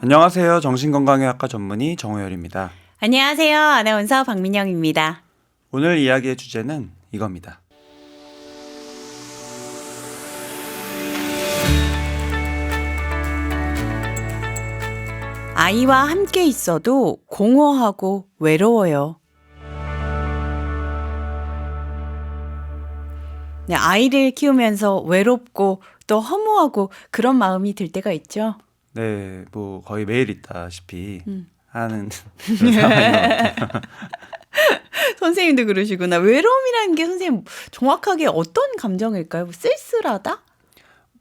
안녕하세요. 정신건강의학과 전문의 정호열입니다. 안녕하세요. 아나운서 박민영입니다. 오늘 이야기의 주제는 이겁니다. 아이와 함께 있어도 공허하고 외로워요. 네, 아이를 키우면서 외롭고 또 허무하고 그런 마음이 들 때가 있죠. 네, 뭐 거의 매일 있다시피 하는 그런 상황인 것 같아요. 선생님도 그러시구나. 외로움이라는 게 선생님 정확하게 어떤 감정일까요? 뭐 쓸쓸하다?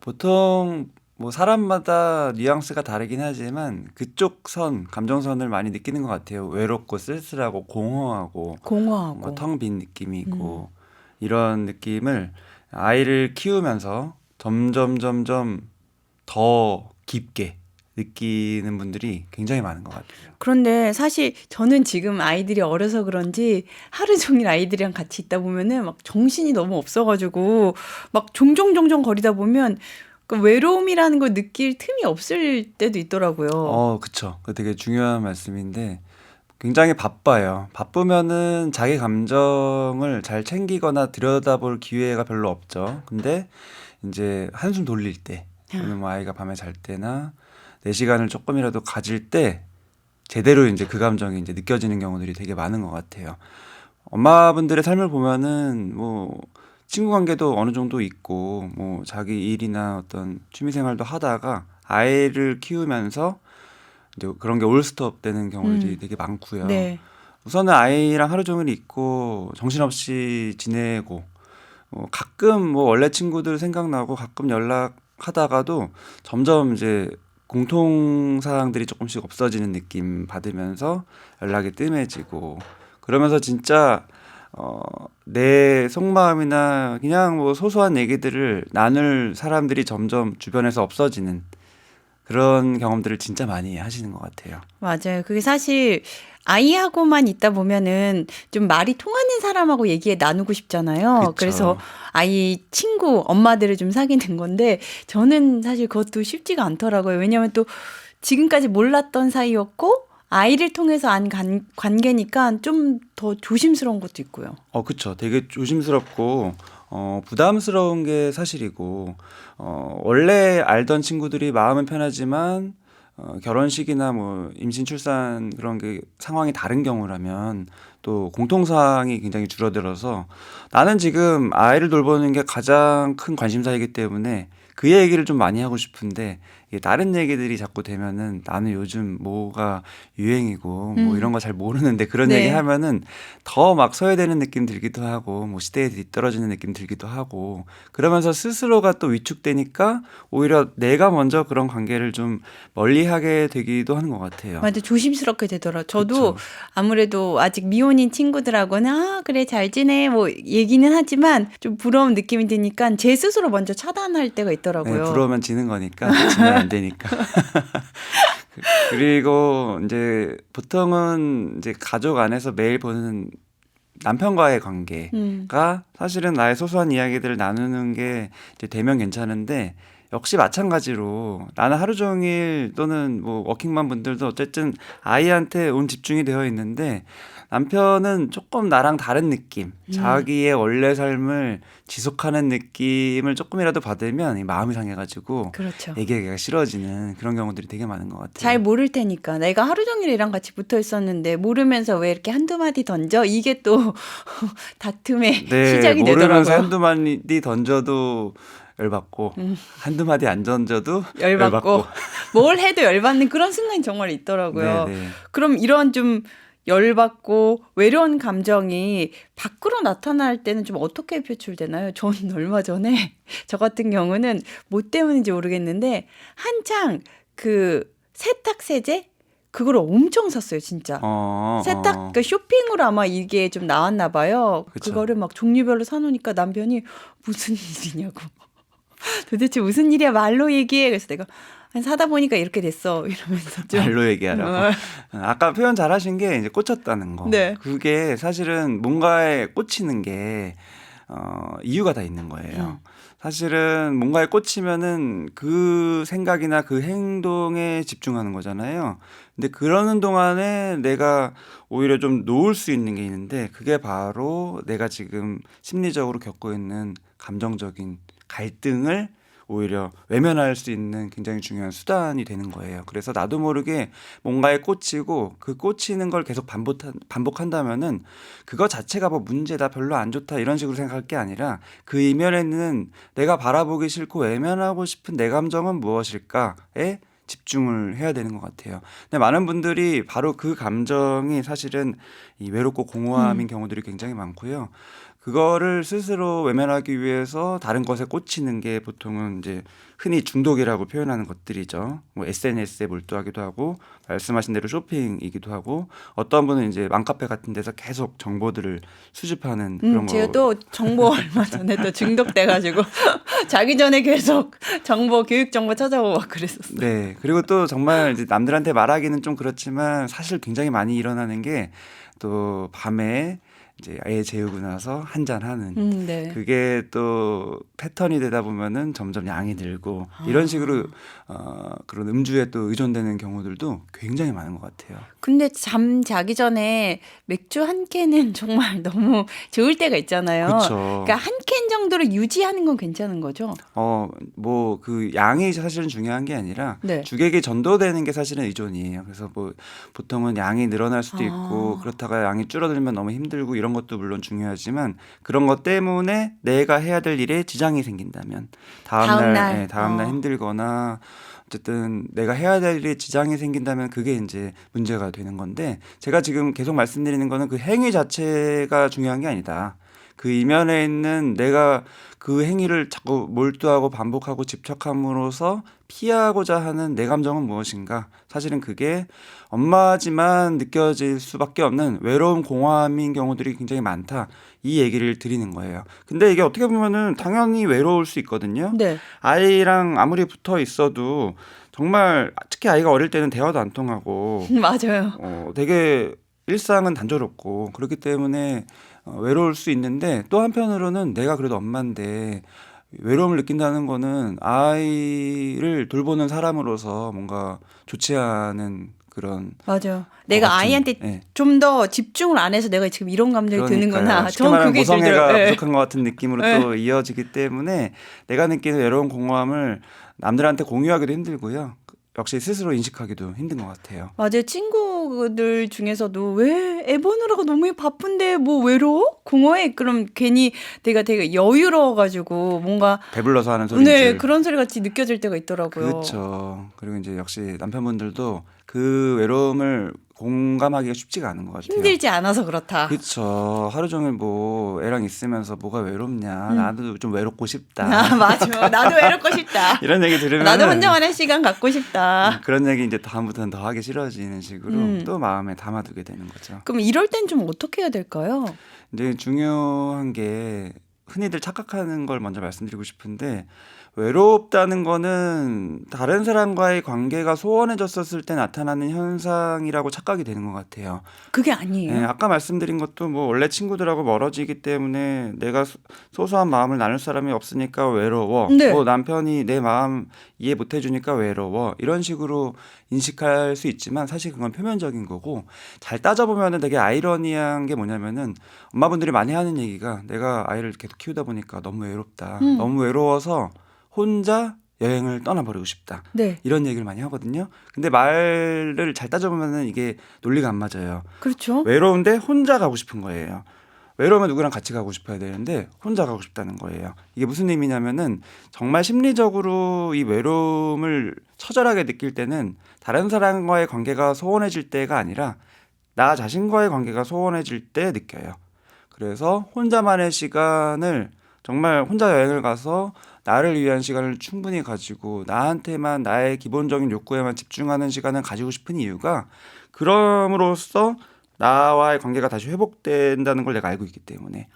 보통 뭐 사람마다 뉘앙스가 다르긴 하지만 그쪽 감정선을 많이 느끼는 것 같아요. 외롭고 쓸쓸하고 공허하고 공허하고. 뭔가 텅 빈 느낌이 있고 이런 느낌을 아이를 키우면서 점점 더 깊게 느끼는 분들이 굉장히 많은 것 같아요. 그런데 사실 저는 지금 아이들이 어려서 그런지 하루 종일 아이들이랑 같이 있다 보면은 막 정신이 너무 없어가지고 막 종종 거리다 보면 그 외로움이라는 걸 느낄 틈이 없을 때도 있더라고요. 그쵸. 그 되게 중요한 말씀인데 굉장히 바빠요. 바쁘면은 자기 감정을 잘 챙기거나 들여다볼 기회가 별로 없죠. 근데 이제 한숨 돌릴 때 또는 뭐 아이가 밤에 잘 때나 내 시간을 조금이라도 가질 때 제대로 이제 그 감정이 이제 느껴지는 경우들이 되게 많은 것 같아요. 엄마분들의 삶을 보면은 뭐 친구 관계도 어느 정도 있고 뭐 자기 일이나 어떤 취미 생활도 하다가 아이를 키우면서 이제 그런 게 올스톱 되는 경우들이 되게 많고요. 네. 우선은 아이랑 하루 종일 있고 정신없이 지내고 가끔 뭐 원래 친구들 생각나고 가끔 연락하다가도 점점 이제 공통사항들이 조금씩 없어지는 느낌 받으면서 연락이 뜸해지고 그러면서 진짜 내 속마음이나 그냥 뭐 소소한 얘기들을 나눌 사람들이 점점 주변에서 없어지는 그런 경험들을 진짜 많이 하시는 것 같아요. 맞아요. 그게 사실 아이하고만 있다 보면은 좀 말이 통하는 사람하고 얘기 나누고 싶잖아요. 그쵸. 그래서 아이 친구, 엄마들을 좀 사귀는 건데 저는 사실 그것도 쉽지가 않더라고요. 왜냐하면 또 지금까지 몰랐던 사이였고 아이를 통해서 안 관계니까 좀 더 조심스러운 것도 있고요. 그쵸. 되게 조심스럽고 부담스러운 게 사실이고 원래 알던 친구들이 마음은 편하지만 결혼식이나 뭐 임신 출산 그런 게 상황이 다른 경우라면 또 공통사항이 굉장히 줄어들어서 나는 지금 아이를 돌보는 게 가장 큰 관심사이기 때문에 그 얘기를 좀 많이 하고 싶은데 이게 다른 얘기들이 자꾸 되면은 나는 요즘 뭐가 유행이고 뭐 이런 거 잘 모르는데 그런 네. 얘기 하면은 더 막 소외되는 느낌 들기도 하고 뭐 시대에 뒤떨어지는 느낌 들기도 하고 그러면서 스스로가 또 위축되니까 오히려 내가 먼저 그런 관계를 좀 멀리하게 되기도 하는 것 같아요. 맞아, 조심스럽게 되더라. 저도 그쵸. 아무래도 아직 미혼인 친구들하고는 그래 잘 지내 뭐 얘기는 하지만 좀 부러운 느낌이 드니까 제 스스로 먼저 차단할 때가 네, 있더라고요. 부러우면 지는 거니까 지면 안 되니까. 그리고 이제 보통은 이제 가족 안에서 매일 보는 남편과의 관계가 사실은 나의 소소한 이야기들을 나누는 게 이제 되면 괜찮은데 역시 마찬가지로 나는 하루 종일 또는 뭐 워킹맘 분들도 어쨌든 아이한테 온 집중이 되어 있는데 남편은 조금 나랑 다른 느낌, 자기의 원래 삶을 지속하는 느낌을 조금이라도 받으면 이 마음이 상해가지고 그렇죠. 얘기하기가 싫어지는 그런 경우들이 되게 많은 것 같아요. 잘 모를 테니까 내가 하루 종일 얘랑 같이 붙어 있었는데 모르면서 왜 이렇게 한두 마디 던져? 이게 또 다툼의 네, 시작이 모르면서 되더라고요. 한두 마디 던져도 열받고 한두 마디 안 던져도 열받고 뭘 해도 열받는 그런 순간이 정말 있더라고요. 네네. 그럼 이런 좀 열받고 외로운 감정이 밖으로 나타날 때는 좀 어떻게 표출되나요? 저는 얼마 전에 저 같은 경우는 뭐 때문인지 모르겠는데 한창 그 세탁 세제 그걸 엄청 샀어요, 진짜. 세탁 그 쇼핑으로 아마 이게 좀 나왔나 봐요. 그쵸. 그거를 막 종류별로 사놓으니까 남편이 무슨 일이냐고. 도대체 무슨 일이야 말로 얘기해. 그래서 내가 사다 보니까 이렇게 됐어 이러면서 좀 말로 얘기하라고. 아까 표현 잘하신 게 이제 꽂혔다는 거. 네. 그게 사실은 뭔가에 꽂히는 게 이유가 다 있는 거예요. 사실은 뭔가에 꽂히면은 그 생각이나 그 행동에 집중하는 거잖아요. 근데 그러는 동안에 내가 오히려 좀 놓을 수 있는 게 있는데 그게 바로 내가 지금 심리적으로 겪고 있는 감정적인 갈등을 오히려 외면할 수 있는 굉장히 중요한 수단이 되는 거예요. 그래서 나도 모르게 뭔가에 꽂히고 그 꽂히는 걸 계속 반복한다면은 그거 자체가 뭐 문제다, 별로 안 좋다 이런 식으로 생각할 게 아니라 그 이면에는 내가 바라보기 싫고 외면하고 싶은 내 감정은 무엇일까에 집중을 해야 되는 것 같아요. 근데 많은 분들이 바로 그 감정이 사실은 이 외롭고 공허함인 음. 경우들이 굉장히 많고요. 그거를 스스로 외면하기 위해서 다른 것에 꽂히는 게 보통은 이제 흔히 중독이라고 표현하는 것들이죠. 뭐 SNS에 몰두하기도 하고 말씀하신 대로 쇼핑이기도 하고 어떤 분은 이제 맘카페 같은 데서 계속 정보들을 수집하는 그런 제가 거. 또 정보 얼마 전에 또 중독돼가지고 자기 전에 계속 교육 정보 찾아보고 막 그랬었어요. 네. 그리고 또 정말 이제 남들한테 말하기는 좀 그렇지만 사실 굉장히 많이 일어나는 게 또 밤에 이제 애 재우고 나서 한 잔 하는 네. 그게 또 패턴이 되다 보면은 점점 양이 늘고 이런 식으로 아. 그런 음주에 또 의존되는 경우들도 굉장히 많은 것 같아요. 근데 잠 자기 전에 맥주 한 캔은 정말 너무 좋을 때가 있잖아요. 그쵸. 그러니까 한 캔 정도를 유지하는 건 괜찮은 거죠? 뭐 그 양이 사실은 중요한 게 아니라 네. 주객이 전도되는 게 사실은 의존이에요. 그래서 뭐 보통은 양이 늘어날 수도 있고 아. 그렇다가 양이 줄어들면 너무 힘들고 이런 것도 물론 중요하지만 그런 것 때문에 내가 해야 될 일에 지장이 생긴다면 다음 다음날, 날. 예, 다음날 힘들거나 어쨌든 내가 해야 될 일에 지장이 생긴다면 그게 이제 문제가 되는 건데 제가 지금 계속 말씀드리는 거는 그 행위 자체가 중요한 게 아니다. 그 이면에 있는 내가 그 행위를 자꾸 몰두하고 반복하고 집착함으로써 피하고자 하는 내 감정은 무엇인가? 사실은 그게 엄마지만 느껴질 수밖에 없는 외로움 공허함인 경우들이 굉장히 많다. 이 얘기를 드리는 거예요. 근데 이게 어떻게 보면은 당연히 외로울 수 있거든요. 네. 아이랑 아무리 붙어 있어도 정말 특히 아이가 어릴 때는 대화도 안 통하고 맞아요. 되게 일상은 단조롭고 그렇기 때문에 외로울 수 있는데 또 한편으로는 내가 그래도 엄마인데 외로움을 느낀다는 거는 아이를 돌보는 사람으로서 뭔가 좋지 않은 그런 맞아요. 것 내가 같은. 아이한테 예. 좀 더 집중을 안 해서 내가 지금 이런 감정이 그러니까요. 드는구나. 쉽게 전 말하면 그게 들더라고요. 모성애가 예. 부족한 것 같은 느낌으로 예. 또 이어지기 때문에 내가 느끼는 외로운 공허함을 남들한테 공유하기도 힘들고요. 역시 스스로 인식하기도 힘든 것 같아요. 맞아요. 친구들 중에서도 왜 애 보느라고 너무 바쁜데 뭐 외로워? 공허해? 그럼 괜히 내가 되게 여유로워가지고 뭔가 배불러서 하는 소리인 네 줄. 그런 소리 같이 느껴질 때가 있더라고요. 그렇죠. 그리고 이제 역시 남편분들도 그 외로움을 공감하기가 쉽지가 않은 것 같아요. 힘들지 않아서 그렇다. 그쵸. 하루 종일 뭐 애랑 있으면서 뭐가 외롭냐. 음. 나도 좀 외롭고 싶다. 아 맞아. 나도 외롭고 싶다. 이런 얘기 들으면 나도 혼자만의 시간 갖고 싶다. 그런 얘기 이제 다음부터는 더 하기 싫어지는 식으로 음. 또 마음에 담아두게 되는 거죠. 그럼 이럴 땐 좀 어떻게 해야 될까요? 이제 중요한 게 흔히들 착각하는 걸 먼저 말씀드리고 싶은데 외롭다는 거는 다른 사람과의 관계가 소원해졌었을 때 나타나는 현상이라고 착각이 되는 것 같아요. 그게 예, 아니에요? 아까 말씀드린 것도 뭐 원래 친구들하고 멀어지기 때문에 내가 소소한 마음을 나눌 사람이 없으니까 외로워. 네. 뭐 남편이 내 마음 이해 못 해주니까 외로워. 이런 식으로 인식할 수 있지만 사실 그건 표면적인 거고 잘 따져보면은 되게 아이러니한 게 뭐냐면은 엄마분들이 많이 하는 얘기가 내가 아이를 계속 키우다 보니까 너무 외롭다. 너무 외로워서 혼자 여행을 떠나버리고 싶다. 네. 이런 얘기를 많이 하거든요. 근데 말을 잘 따져보면은 이게 논리가 안 맞아요. 그렇죠. 외로운데 혼자 가고 싶은 거예요. 외로우면 누구랑 같이 가고 싶어야 되는데 혼자 가고 싶다는 거예요. 이게 무슨 의미냐면은 정말 심리적으로 이 외로움을 처절하게 느낄 때는 다른 사람과의 관계가 소원해질 때가 아니라 나 자신과의 관계가 소원해질 때 느껴요. 그래서 혼자만의 시간을 정말 혼자 여행을 가서 나를 위한 시간을 충분히 가지고 나한테만 나의 기본적인 욕구에만 집중하는 시간을 가지고 싶은 이유가 그럼으로써 나와의 관계가 다시 회복된다는 걸 내가 알고 있기 때문에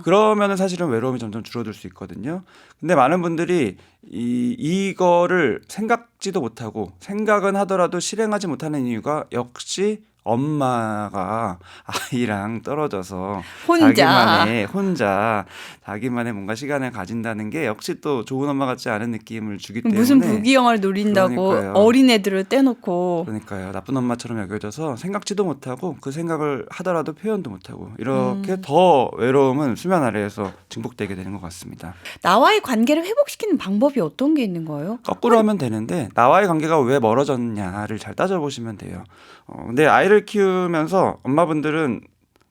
그러면은 사실은 외로움이 점점 줄어들 수 있거든요. 근데 많은 분들이 이거를 생각지도 못하고 생각은 하더라도 실행하지 못하는 이유가 역시 엄마가 아이랑 떨어져서 혼자. 자기만의 뭔가 시간을 가진다는 게 역시 또 좋은 엄마 같지 않은 느낌을 주기 무슨 때문에 부귀영화를 노린다고 그러니까요. 어린애들을 떼놓고. 그러니까요. 나쁜 엄마처럼 여겨져서 생각지도 못하고 그 생각을 하더라도 표현도 못하고 이렇게 음. 더 외로움은 수면 아래에서 증폭되게 되는 것 같습니다. 나와의 관계를 회복시키는 방법이 어떤 게 있는 거예요? 거꾸로 하면 되는데 나와의 관계가 왜 멀어졌냐를 잘 따져보시면 돼요. 근데 아이를 키우면서 엄마분들은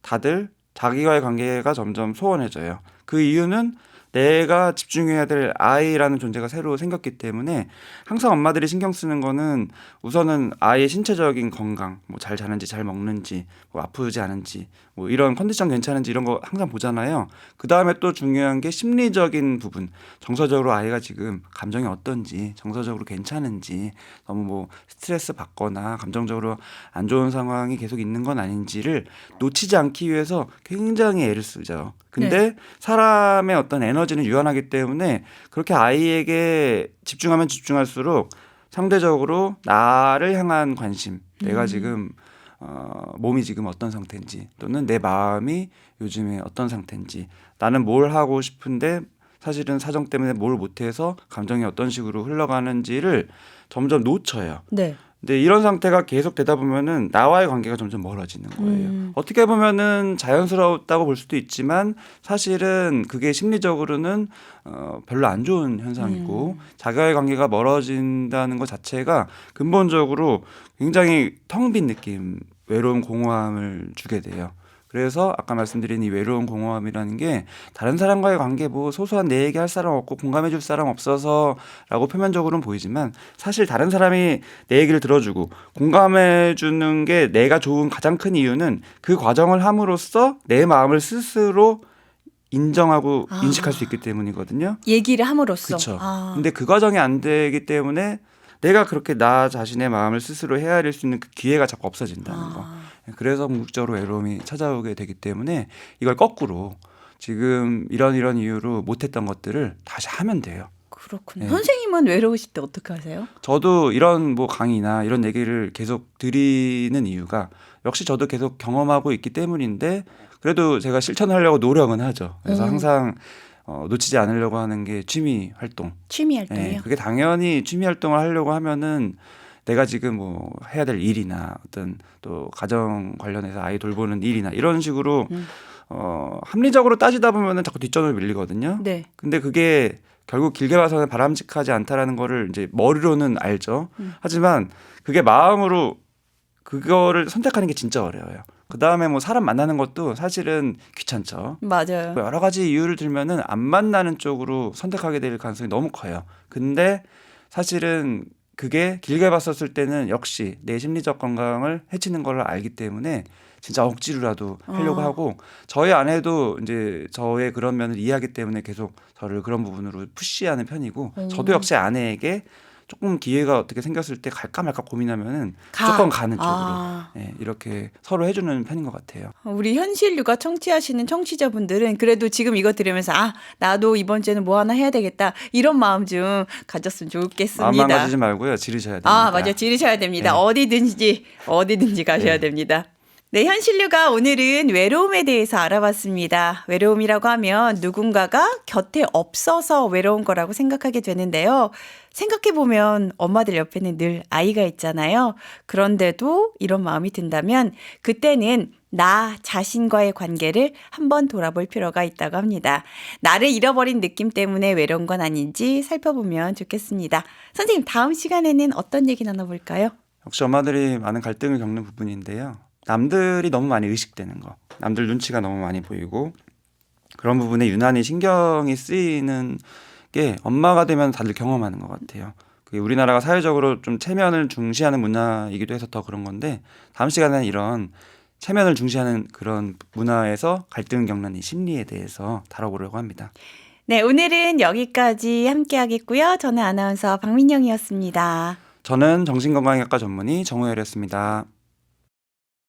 다들 자기와의 관계가 점점 소원해져요. 그 이유는 내가 집중해야 될 아이라는 존재가 새로 생겼기 때문에 항상 엄마들이 신경 쓰는 거는 우선은 아이의 신체적인 건강, 뭐 잘 자는지 잘 먹는지, 뭐 아프지 않은지, 뭐 이런 컨디션 괜찮은지 이런 거 항상 보잖아요. 그 다음에 또 중요한 게 심리적인 부분, 정서적으로 아이가 지금 감정이 어떤지, 정서적으로 괜찮은지, 너무 뭐 스트레스 받거나 감정적으로 안 좋은 상황이 계속 있는 건 아닌지를 놓치지 않기 위해서 굉장히 애를 쓰죠. 근데 사람의 어떤 에너지는 유한하기 때문에 그렇게 아이에게 집중하면 집중할수록 상대적으로 나를 향한 관심, 내가 지금 몸이 지금 어떤 상태인지 또는 내 마음이 요즘에 어떤 상태인지 나는 뭘 하고 싶은데 사실은 사정 때문에 뭘 못해서 감정이 어떤 식으로 흘러가는지를 점점 놓쳐요. 네. 근데 이런 상태가 계속 되다 보면은 나와의 관계가 점점 멀어지는 거예요. 어떻게 보면은 자연스럽다고 볼 수도 있지만 사실은 그게 심리적으로는 별로 안 좋은 현상이고 자기와의 관계가 멀어진다는 것 자체가 근본적으로 굉장히 텅 빈 느낌, 외로움, 공허함을 주게 돼요. 그래서 아까 말씀드린 이 외로운 공허함이라는 게 다른 사람과의 관계 뭐 소소한 내 얘기할 사람 없고 공감해 줄 사람 없어서라고 표면적으로는 보이지만 사실 다른 사람이 내 얘기를 들어주고 공감해 주는 게 내가 좋은 가장 큰 이유는 그 과정을 함으로써 내 마음을 스스로 인정하고 인식할 수 있기 때문이거든요. 얘기를 함으로써. 그렇죠. 근데 그 과정이 안 되기 때문에 내가 그렇게 나 자신의 마음을 스스로 헤아릴 수 있는 그 기회가 자꾸 없어진다는 거. 그래서 궁극적으로 외로움이 찾아오게 되기 때문에 이걸 거꾸로 지금 이런 이유로 못했던 것들을 다시 하면 돼요. 그렇군요. 네. 선생님은 외로우실 때 어떻게 하세요? 저도 이런 뭐 강의나 이런 얘기를 계속 드리는 이유가 역시 저도 계속 경험하고 있기 때문인데 그래도 제가 실천하려고 노력은 하죠. 그래서 항상 놓치지 않으려고 하는 게 취미 활동. 취미 활동이요? 네, 그게 당연히 취미 활동을 하려고 하면은 내가 지금 뭐 해야 될 일이나 어떤 또 가정 관련해서 아이 돌보는 일이나 이런 식으로 합리적으로 따지다 보면은 자꾸 뒷전으로 밀리거든요. 네. 근데 그게 결국 길게 봐서는 바람직하지 않다라는 거를 이제 머리로는 알죠. 하지만 그게 마음으로 그거를 선택하는 게 진짜 어려워요. 그 다음에 뭐 사람 만나는 것도 사실은 귀찮죠. 맞아요. 뭐 여러 가지 이유를 들면은 안 만나는 쪽으로 선택하게 될 가능성이 너무 커요. 근데 사실은 그게 길게 봤었을 때는 역시 내 심리적 건강을 해치는 걸 알기 때문에 진짜 억지로라도 하려고 하고 저희 아내도 이제 저의 그런 면을 이해하기 때문에 계속 저를 그런 부분으로 푸시하는 편이고 저도 역시 아내에게 조금 기회가 어떻게 생겼을 때 갈까 말까 고민하면은 무조건 가는 쪽으로 네, 이렇게 서로 해주는 편인 것 같아요. 우리 현실 육아 청취하시는 청취자분들은 그래도 지금 이거 들으면서 나도 이번 주에는 뭐 하나 해야 되겠다 이런 마음 좀 가졌으면 좋겠습니다. 마음만 가지지 말고요. 지르셔야 됩니다. 맞아요. 지르셔야 됩니다. 네. 어디든지 가셔야 네. 됩니다. 네, 현실류가 오늘은 외로움에 대해서 알아봤습니다. 외로움이라고 하면 누군가가 곁에 없어서 외로운 거라고 생각하게 되는데요. 생각해보면 엄마들 옆에는 늘 아이가 있잖아요. 그런데도 이런 마음이 든다면 그때는 나 자신과의 관계를 한번 돌아볼 필요가 있다고 합니다. 나를 잃어버린 느낌 때문에 외로운 건 아닌지 살펴보면 좋겠습니다. 선생님, 다음 시간에는 어떤 얘기 나눠볼까요? 역시 엄마들이 많은 갈등을 겪는 부분인데요. 남들이 너무 많이 의식되는 거, 남들 눈치가 너무 많이 보이고 그런 부분에 유난히 신경이 쓰이는 게 엄마가 되면 다들 경험하는 것 같아요. 그게 우리나라가 사회적으로 좀 체면을 중시하는 문화이기도 해서 더 그런 건데 다음 시간에는 이런 체면을 중시하는 그런 문화에서 갈등을 겪는 이 심리에 대해서 다뤄보려고 합니다. 네, 오늘은 여기까지 함께 하겠고요. 저는 아나운서 박민영이었습니다. 저는 정신건강의학과 전문의 정우열이었습니다.